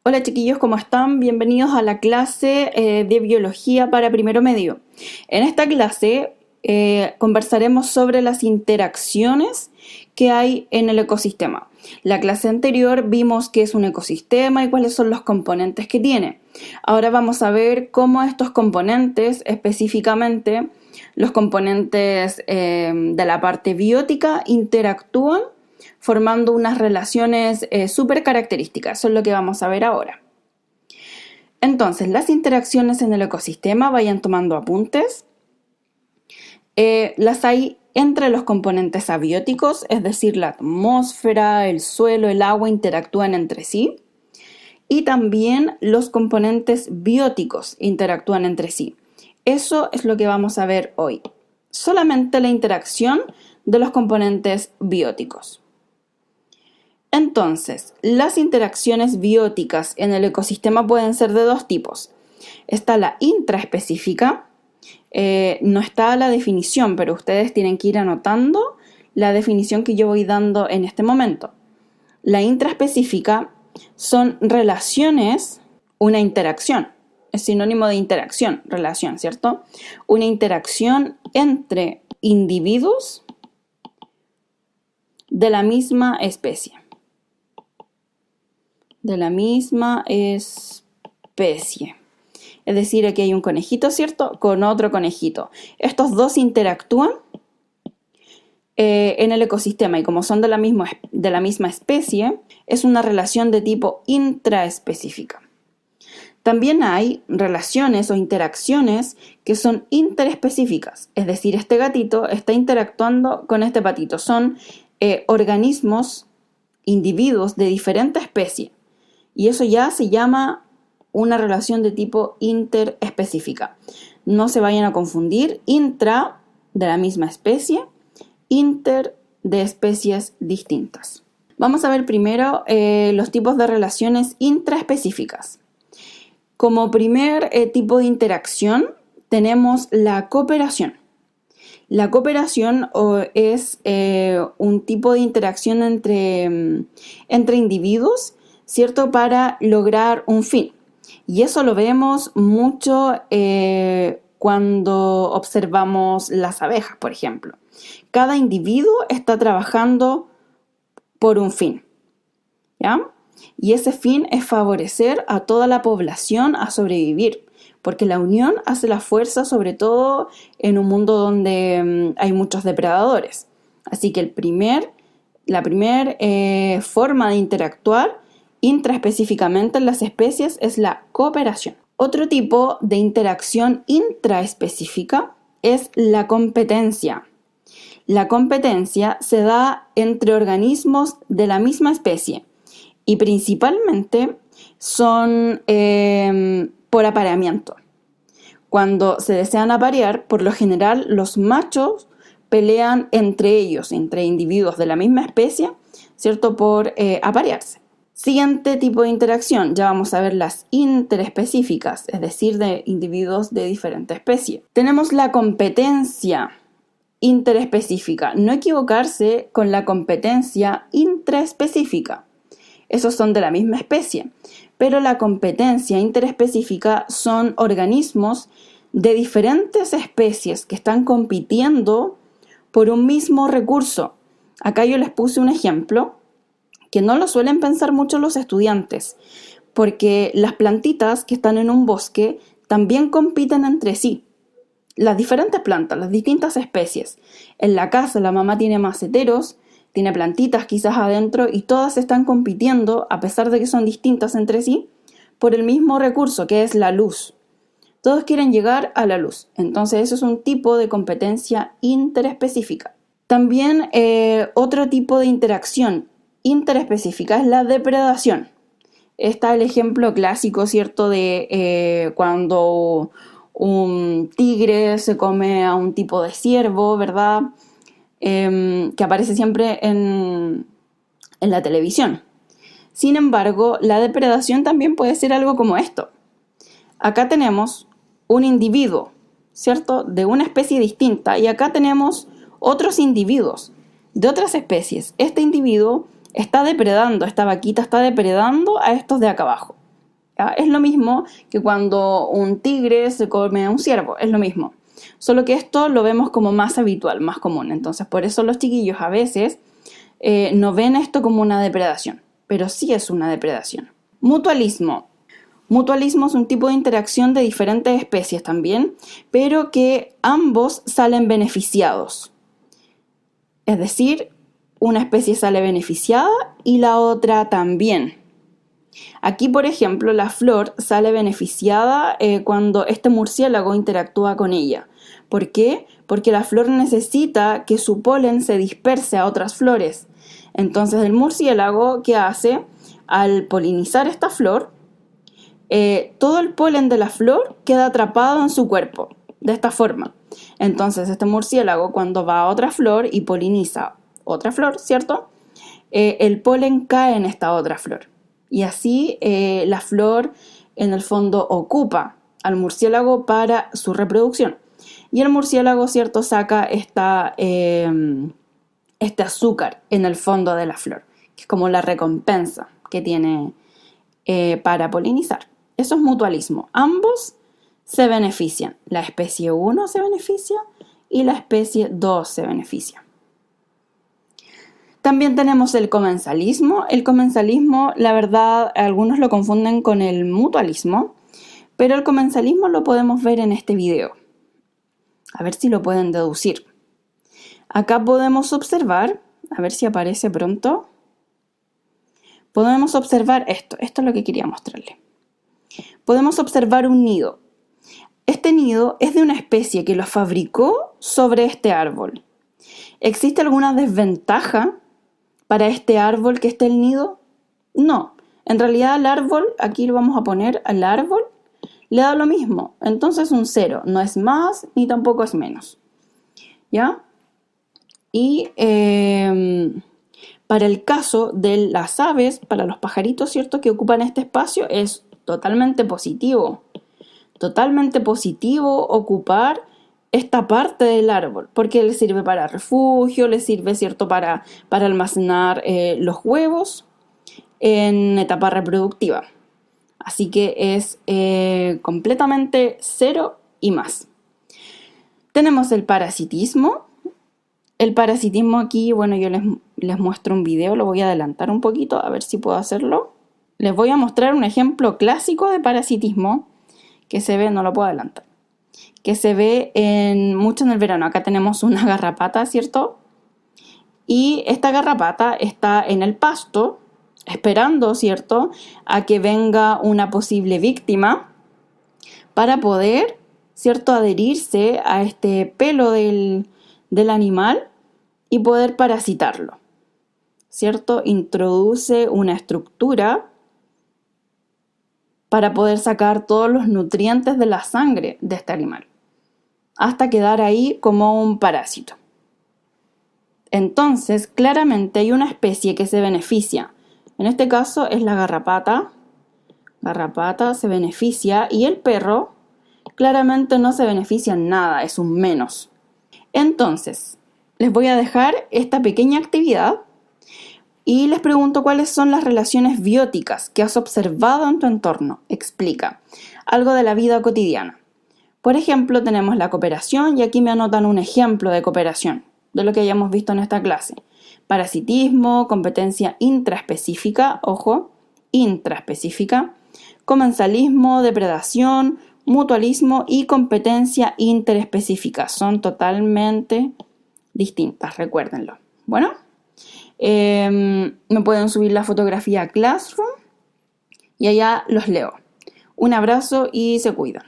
Hola chiquillos, ¿cómo están? Bienvenidos a la clase de biología para primero medio. En esta clase conversaremos sobre las interacciones que hay en el ecosistema. La clase anterior vimos qué es un ecosistema y cuáles son los componentes que tiene. Ahora vamos a ver cómo estos componentes, específicamente los componentes de la parte biótica, interactúan formando unas relaciones súper características. Eso es lo que vamos a ver ahora. Entonces, las interacciones en el ecosistema, vayan tomando apuntes. Las hay entre los componentes abióticos, es decir, la atmósfera, el suelo, el agua interactúan entre sí. Y también los componentes bióticos interactúan entre sí. Eso es lo que vamos a ver hoy. Solamente la interacción de los componentes bióticos. Entonces, las interacciones bióticas en el ecosistema pueden ser de dos tipos. Está la intraespecífica, no está la definición, pero ustedes tienen que ir anotando la definición que yo voy dando en este momento. La intraespecífica son relaciones, una interacción, es sinónimo de interacción, relación, ¿cierto? Una interacción entre individuos de la misma especie. Es decir, aquí hay un conejito, ¿cierto? Con otro conejito. Estos dos interactúan en el ecosistema y como son de la misma especie, es una relación de tipo intraespecífica. También hay relaciones o interacciones que son interespecíficas, es decir, este gatito está interactuando con este patito. Son organismos, individuos de diferente especie. Y eso ya se llama una relación de tipo interespecífica. No se vayan a confundir, intra de la misma especie, inter de especies distintas. Vamos a ver primero los tipos de relaciones intraespecíficas. Como primer tipo de interacción tenemos la cooperación. La cooperación es un tipo de interacción entre individuos, ¿cierto? Para lograr un fin. Y eso lo vemos mucho cuando observamos las abejas, por ejemplo. Cada individuo está trabajando por un fin, ¿ya? Y ese fin es favorecer a toda la población a sobrevivir, porque la unión hace la fuerza, sobre todo en un mundo donde hay muchos depredadores. Así que la primera forma de interactuar intraespecíficamente en las especies es la cooperación. Otro tipo de interacción intraespecífica es la competencia. La competencia se da entre organismos de la misma especie y principalmente son por apareamiento. Cuando se desean aparear, por lo general los machos pelean entre ellos, entre individuos de la misma especie, ¿cierto? Por aparearse. Siguiente tipo de interacción, ya vamos a ver las interespecíficas, es decir, de individuos de diferente especie. Tenemos la competencia interespecífica, no equivocarse con la competencia intraespecífica. Esos son de la misma especie, pero la competencia interespecífica son organismos de diferentes especies que están compitiendo por un mismo recurso. Acá yo les puse un ejemplo que no lo suelen pensar mucho los estudiantes, porque las plantitas que están en un bosque también compiten entre sí. Las diferentes plantas, las distintas especies. En la casa la mamá tiene maceteros, tiene plantitas quizás adentro y todas están compitiendo, a pesar de que son distintas entre sí, por el mismo recurso que es la luz. Todos quieren llegar a la luz. Entonces eso es un tipo de competencia interespecífica. También otro tipo de interacción interespecífica es la depredación. Está el ejemplo clásico, ¿cierto? De cuando un tigre se come a un tipo de ciervo, ¿verdad? Que aparece siempre en la televisión. Sin embargo, la depredación también puede ser algo como esto. Acá tenemos un individuo, ¿cierto? De una especie distinta y acá tenemos otros individuos de otras especies. Este individuo está depredando, esta vaquita está depredando a estos de acá abajo, ¿ya? Es lo mismo que cuando un tigre se come a un ciervo, es lo mismo. Solo que esto lo vemos como más habitual, más común. Entonces, por eso los chiquillos a veces no ven esto como una depredación, pero sí es una depredación. Mutualismo. Mutualismo es un tipo de interacción de diferentes especies también, pero que ambos salen beneficiados. Es decir, una especie sale beneficiada y la otra también. Aquí, por ejemplo, la flor sale beneficiada cuando este murciélago interactúa con ella. ¿Por qué? Porque la flor necesita que su polen se disperse a otras flores. Entonces, el murciélago, ¿qué hace? Al polinizar esta flor, todo el polen de la flor queda atrapado en su cuerpo, de esta forma. Entonces, este murciélago, cuando va a otra flor y poliniza otra flor, ¿cierto? El polen cae en esta otra flor. Y así la flor, en el fondo, ocupa al murciélago para su reproducción. Y el murciélago, ¿cierto?, saca este azúcar en el fondo de la flor, que es como la recompensa que tiene para polinizar. Eso es mutualismo. Ambos se benefician. La especie 1 se beneficia y la especie 2 se beneficia. También tenemos el comensalismo. El comensalismo, la verdad, algunos lo confunden con el mutualismo, pero el comensalismo lo podemos ver en este video. A ver si lo pueden deducir. Acá podemos observar, a ver si aparece pronto. Podemos observar esto es lo que quería mostrarles. Podemos observar un nido. Este nido es de una especie que lo fabricó sobre este árbol. ¿Existe alguna desventaja para este árbol que esté el nido? No. En realidad al árbol, aquí lo vamos a poner al árbol, le da lo mismo. Entonces un 0. No es más ni tampoco es menos. ¿Ya? Y para el caso de las aves, para los pajaritos, ¿cierto?, que ocupan este espacio, es totalmente positivo. Totalmente positivo ocupar esta parte del árbol, porque le sirve para refugio, le sirve, ¿cierto?, para almacenar los huevos en etapa reproductiva. Así que es completamente 0 y más. Tenemos el parasitismo. El parasitismo aquí, bueno, yo les muestro un video, lo voy a adelantar un poquito, a ver si puedo hacerlo. Les voy a mostrar un ejemplo clásico de parasitismo que se ve, no lo puedo adelantar, que se ve mucho en el verano. Acá tenemos una garrapata, ¿cierto? Y esta garrapata está en el pasto, esperando, ¿cierto?, a que venga una posible víctima para poder, ¿cierto?, adherirse a este pelo del animal y poder parasitarlo, ¿cierto? Introduce una estructura para poder sacar todos los nutrientes de la sangre de este animal, hasta quedar ahí como un parásito. Entonces, claramente hay una especie que se beneficia. En este caso es la garrapata. Garrapata se beneficia y el perro claramente no se beneficia en nada, es un menos. Entonces, les voy a dejar esta pequeña actividad y les pregunto cuáles son las relaciones bióticas que has observado en tu entorno. Explica algo de la vida cotidiana. Por ejemplo, tenemos la cooperación y aquí me anotan un ejemplo de cooperación, de lo que hayamos visto en esta clase. Parasitismo, competencia intraespecífica, ojo, intraespecífica, comensalismo, depredación, mutualismo y competencia interespecífica. Son totalmente distintas, recuérdenlo. Bueno, me pueden subir la fotografía a Classroom y allá los leo. Un abrazo y se cuidan.